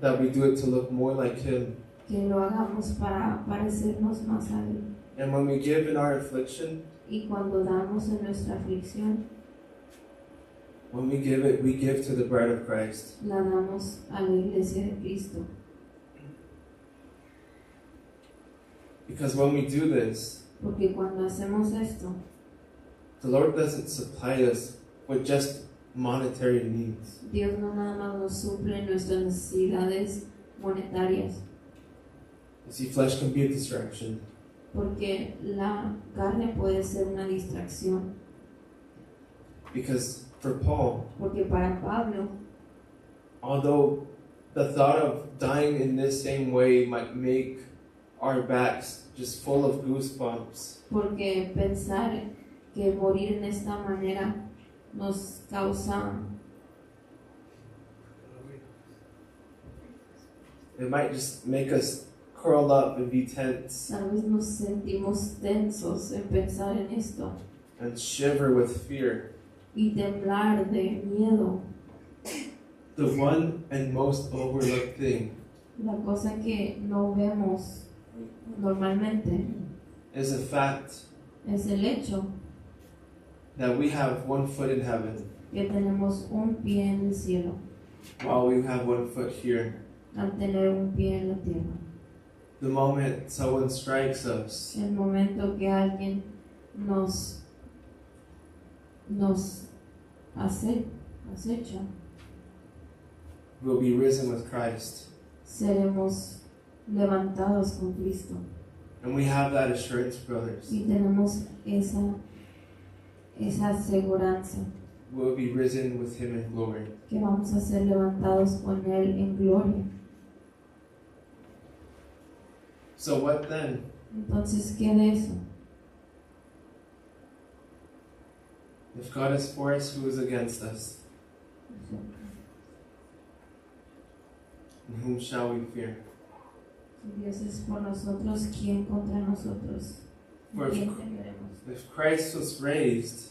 that we do it to look more like Him. Que lo hagamos para parecernos más a Él. And when we give in our affliction, Y cuando damos en nuestra aflicción, when we give it, we give to the bride of Christ. la damos a la iglesia de Cristo. Because when we do this, Porque cuando hacemos esto, the Lord doesn't supply us with just monetary needs. Dios no nada más nos suple nuestras necesidades monetarias, You see, flesh can be a distraction. porque la carne puede ser una distracción. Because for Paul, Porque para Pablo, although the thought of dying in this same way might make our backs just full of goosebumps, porque pensar que morir en esta manera nos causa, it might just make us curl up and be tense tal vez nos sentimos tensos en pensar en esto and shiver with fear. y temblar de miedo. The one and most overlooked thing La cosa que no vemos normalmente is the fact es el hecho that we have one foot in heaven que tenemos un pie en el cielo while we have one foot here. al tener un pie en la tierra. The moment someone strikes us, El momento que alguien nos acecha, we'll be risen with Christ. seremos levantados con Cristo. And we have that assurance, brothers. Y tenemos esa aseguranza We'll be risen with Him in glory. que vamos a ser levantados con Él en gloria. So what then? Entonces, ¿qué de eso? If God is for us, who is against us? And whom shall we fear? Si Dios es por nosotros, ¿quién contra nosotros? For ¿Quién temeremos? if Christ was raised,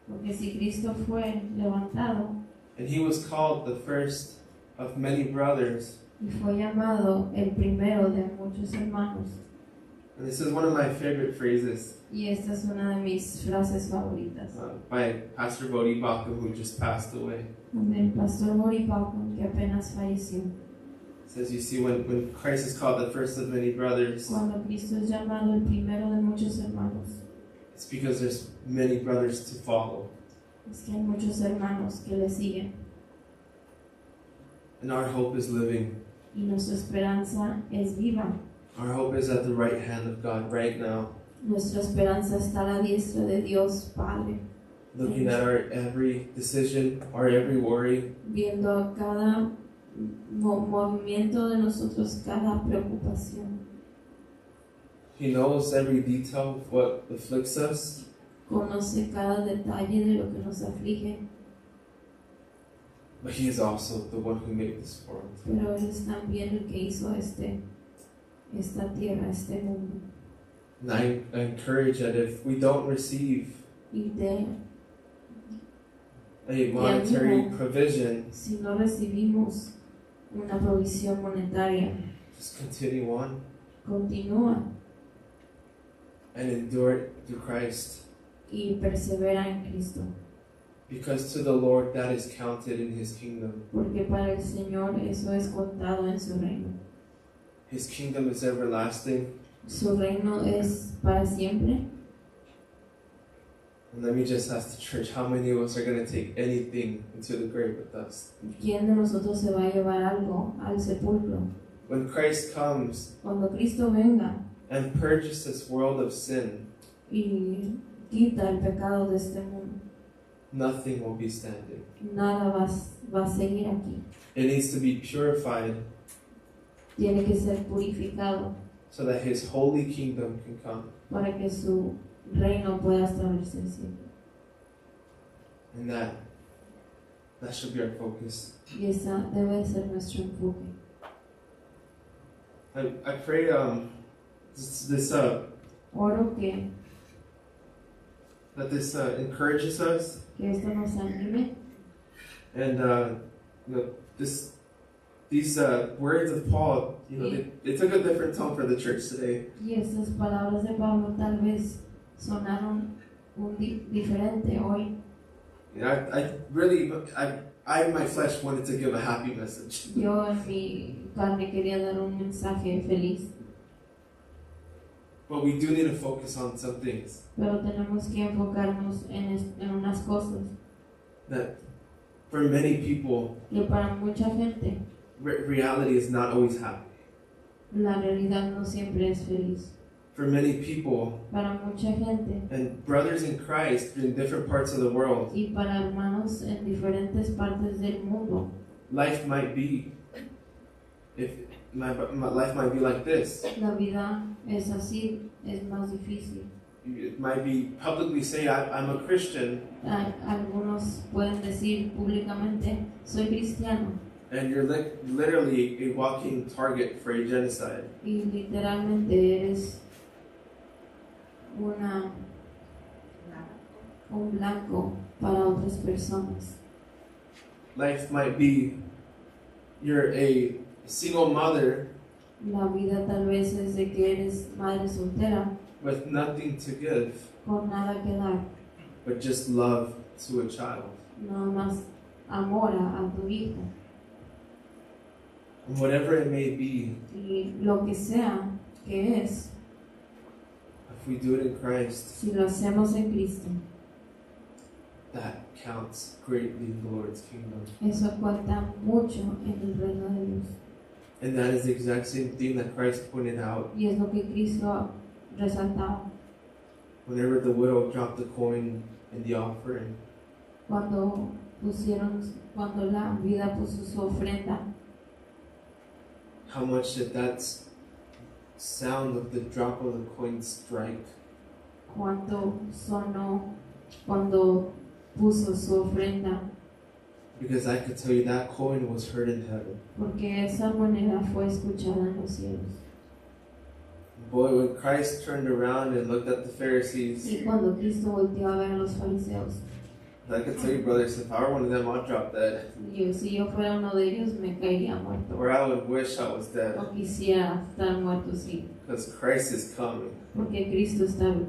Porque si Cristo fue levantado and He was called the first of many brothers, y fue llamado el primero de muchos hermanos, And this is one of my favorite phrases Y esta es una de mis frases favoritas. by Pastor Bodhi Bakum, who just passed away. Del pastor Mori Paucon, que apenas falleció. It says, you see, when Christ is called the first of many brothers, Cuando Cristo es llamado el primero de muchos hermanos, it's because there's many brothers to follow. es que hay muchos hermanos que le siguen. And our hope is living. Y nuestra esperanza es viva. Our hope is at the right hand of God right now, Nuestra esperanza está a la diestra de Dios Padre, looking at our every decision, our every worry, viendo cada movimiento de nosotros, cada preocupación. He knows every detail of what afflicts us. Conoce cada detalle de lo que nos aflige, But He is also the one who made this world. pero Él es también el que hizo esta tierra, este mundo. And I encourage that if we don't receive Y a monetary provision, si no recibimos una provisión monetaria, just continue on continúa and endure it through Christ. y persevera en Cristo, Because to the Lord that is counted in His kingdom. porque para el Señor eso es contado en su reino. His kingdom is everlasting. Su reino es para siempre. And let me just ask the church, how many of us are going to take anything into the grave with us? ¿Quién de nosotros se va a llevar algo al sepulcro? When Christ comes Cuando Cristo venga and purges this world of sin, y quita el pecado de este mundo, nothing will be standing. nada va a seguir aquí. It needs to be purified Tiene que ser purificado so that His holy kingdom can come. para que su reino pueda establecerse. And that should be our focus. Y esa debe ser nuestro enfoque. I pray this Oro que that this encourages us, esto nos anime and these words of Paul, they took a different tone for the church today. y estas palabras de Pablo tal vez sonaron diferente hoy. I in my flesh wanted to give a happy message, Yo en mi carne quería dar un mensaje feliz, but we do need to focus on some things pero tenemos que enfocarnos en unas cosas that, for many people, que para mucha gente reality is not always happy. la realidad no siempre es feliz. For many people, Para mucha gente and brothers in Christ in different parts of the world, y para hermanos en diferentes partes del mundo, life might be, my life might be like this. la vida es así, es más difícil. It might be publicly say I'm a Christian, Algunos pueden decir públicamente, soy cristiano, and you're literally a walking target for a genocide. y literalmente eres un blanco para otras personas. Life might be you're a single mother La vida tal vez es de que eres madre soltera, with nothing to give con nada que dar, but just love to a child. nada más amor a tu hijo. And whatever it may be, Y lo que sea que es, if we do it in Christ, si lo hacemos en Cristo, that counts greatly in the Lord's kingdom. eso cuenta mucho en el reino de Dios. And that is the exact same thing that Christ pointed out Y es lo que Cristo resaltaba whenever the widow dropped the coin in the offering. cuando la vida puso su ofrenda, How much did that sound of the drop of the coin strike? cuánto sonó cuando puso su ofrenda, Because I could tell you that coin was heard in heaven. porque esa moneda fue escuchada en los cielos. Boy, when Christ turned around and looked at the Pharisees, Y cuando Cristo volteó a ver a los fariseos, I can tell you, brothers, if I were one of them, I'd drop dead. Si yo fuera uno de ellos, me caería muerto. Or I would wish I was dead. O quisiera estar muerto, sí. Because Christ is coming. Porque Cristo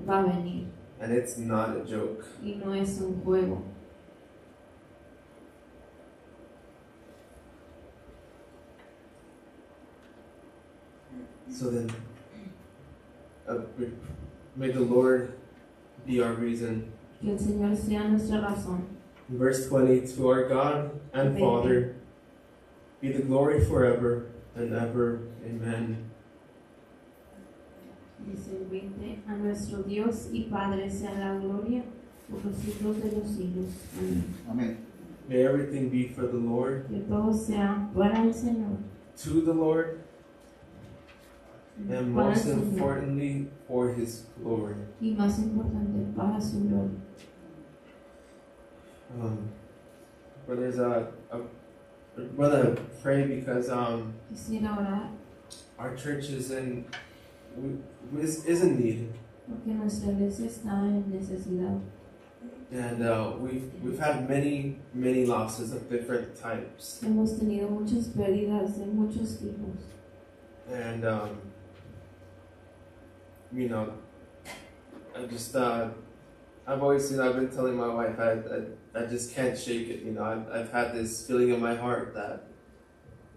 va a venir. And it's not a joke. Y no es un juego. So then, may the Lord be our reason. Que el Señor sea nuestra razón. In verse 20, to our God and Father be the glory forever and ever. Amen. Dice el 20, a nuestro Dios y Padre sea la gloria por los siglos de los siglos. Amén. Amén. May everything be for the Lord, Que todo sea para el Señor. to the Lord, and Para el most Señor. importantly, for His glory. Y más importante, para su gloria. Brothers, I want to pray because Quisiera orar our church is in need, porque nuestra iglesia está en necesidad. and we've had many losses of different types, Hemos tenido muchas pérdidas de muchos tipos. and you know, I just I've been telling my wife I just can't shake it. You know, I've had this feeling in my heart that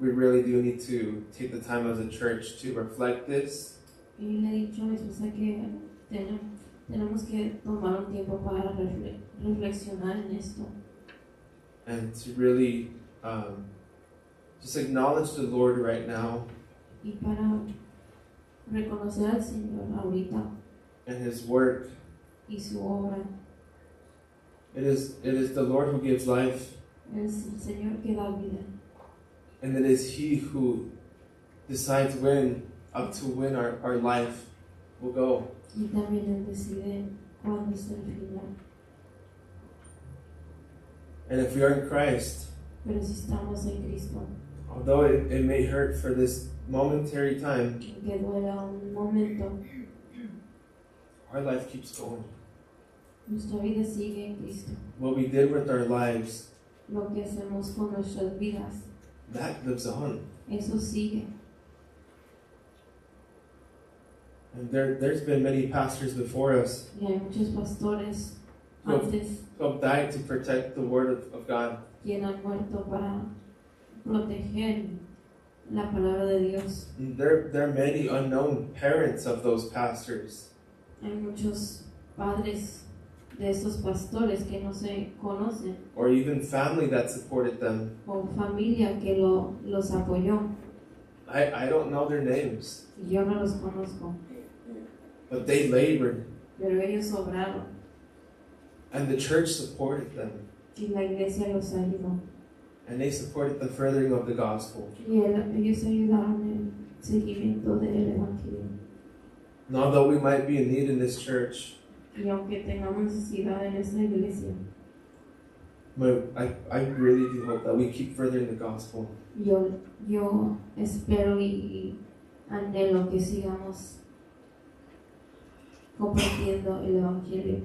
we really do need to take the time as a church to reflect this. Y le he dicho a mi esposa que tenemos que tomar un tiempo para reflexionar en esto. And to really just acknowledge the Lord right now Y para reconocer al Señor ahorita and His work. y su obra. It is the Lord who gives life, Es el Señor que da vida. and it is He who decides when our life will go. Y también Él decide cuándo es el final. And if we are in Christ, Pero si estamos en Cristo, although it may hurt for this momentary time, que duela un momento, our life keeps going. nuestra vida sigue en Cristo. What we did with our lives, Lo que hacemos con nuestras vidas, that lives on. eso sigue. And there's been many pastors before us Y hay muchos pastores who antes have died to protect the Word of God. quien han muerto para proteger la palabra de Dios. And there are many unknown parents of those pastors. Hay muchos padres de esos pastores que no se conocen, Or even family that supported them. o familia que los apoyó. I don't know their names, Y yo no los conozco, but they labored, pero ellos obraron and the church supported them, y la iglesia los ayudó. and they supported the furthering of the gospel. Y ellos ayudaron en el seguimiento del evangelio. And although we might be in need in this church, Y aunque tengamos necesidad en esta iglesia, I really do hope that we keep furthering the gospel. yo espero y anhelo que sigamos compartiendo el evangelio,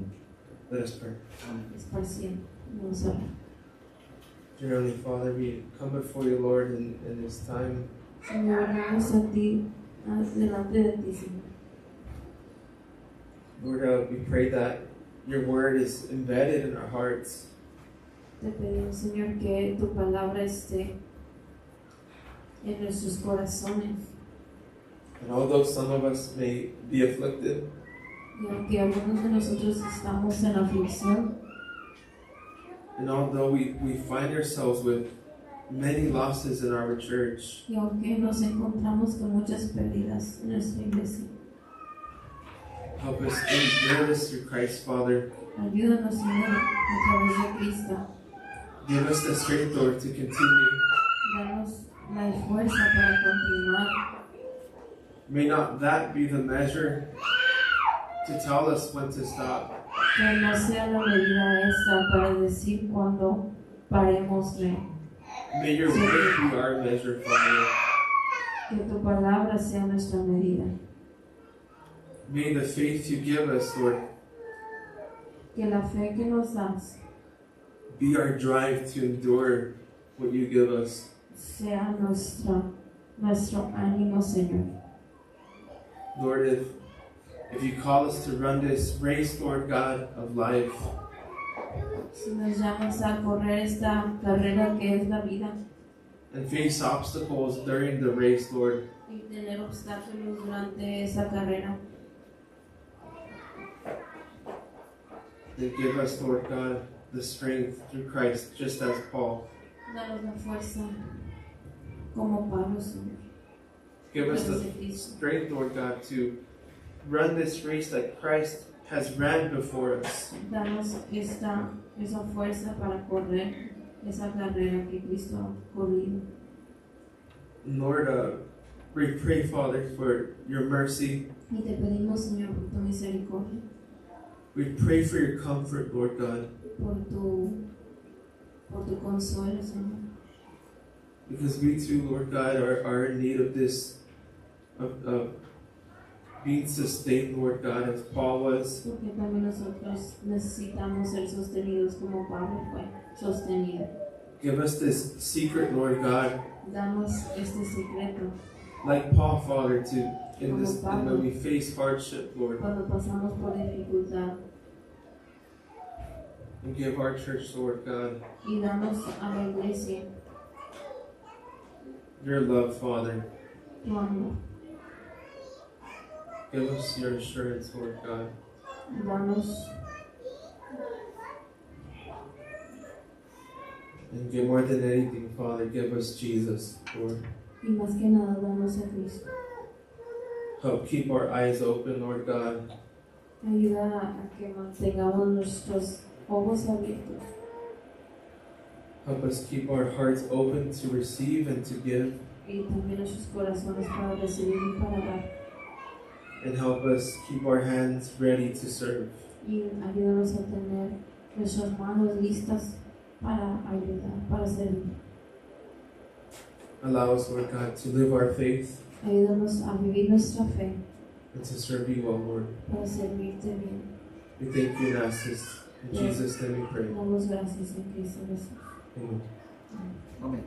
Let us pray. esparciendo. Vamos a orar. Dear Heavenly Father, we come before you, Lord, in this time. Señor, vamos a ti, delante de ti, Señor. Lord, we pray that your word is embedded in our hearts. Te pedimos, Señor, que tu palabra esté en nuestros corazones. And although some of us may be afflicted, Y aunque algunos de nosotros estamos en aflicción, and although we find ourselves with many losses in our church, y aunque nos encontramos con muchas pérdidas en nuestra iglesia, help us endure this through Christ, Father. ayúdanos, Señor, a través de Cristo. Give us the strength, Lord, to continue. Danos la fuerza para continuar. May not that be the measure to tell us when to stop. Que no sea la medida esta para decir cuando paremos de May your word be our measure, Father. que tu palabra sea nuestra medida. May the faith you give us, Lord, Que la fe que nos das be our drive to endure what you give us. sea nuestro ánimo, Señor. Lord, if you call us to run this race, Lord God, of life, Si nos llamas a correr esta carrera que es la vida and face obstacles during the race, Lord, y tener obstáculos durante esa carrera, then give us, Lord God, the strength through Christ, just as Paul. danos la fuerza como Pablo, Señor. Give us the strength, Lord God, to run this race that Christ has ran before us. Danos esa fuerza para correr esa carrera que Cristo ha corrido. Lord, we pray, Father, for your mercy. Y te pedimos, Señor, por tu misericordia, We pray for your comfort, Lord God, por tu consuelo, Señor. because we too, Lord God, are in need of this, of being sustained, Lord God, as Paul was. Porque también nosotros necesitamos ser sostenidos como Pablo fue sostenido. Give us this secret, Lord God, Danos este secreto like Paul, Father, and when we face hardship, Lord, cuando pasamos por dificultad. and give our church, Lord God, Y danos a la iglesia your love, Father. tu amor. Give us your assurance, Lord God. Danos, And give more than anything, Father, give us Jesus, Lord. y más que nada, danos a Cristo. Help keep our eyes open, Lord God. Ayuda a que mantengamos nuestros ojos abiertos. Help us keep our hearts open to receive and to give. Y también nuestros corazones para recibir y para dar. And help us keep our hands ready to serve. Y ayúdanos a tener nuestras manos listas para ayudar, para servir. Allow us, Lord God, to live our faith Ayúdanos a vivir nuestra fe and to serve you well, Lord. para servirte bien. We thank you and ask this. In Jesus' name we pray. Damos gracias en Cristo Jesús. Amen. Amén. Amén.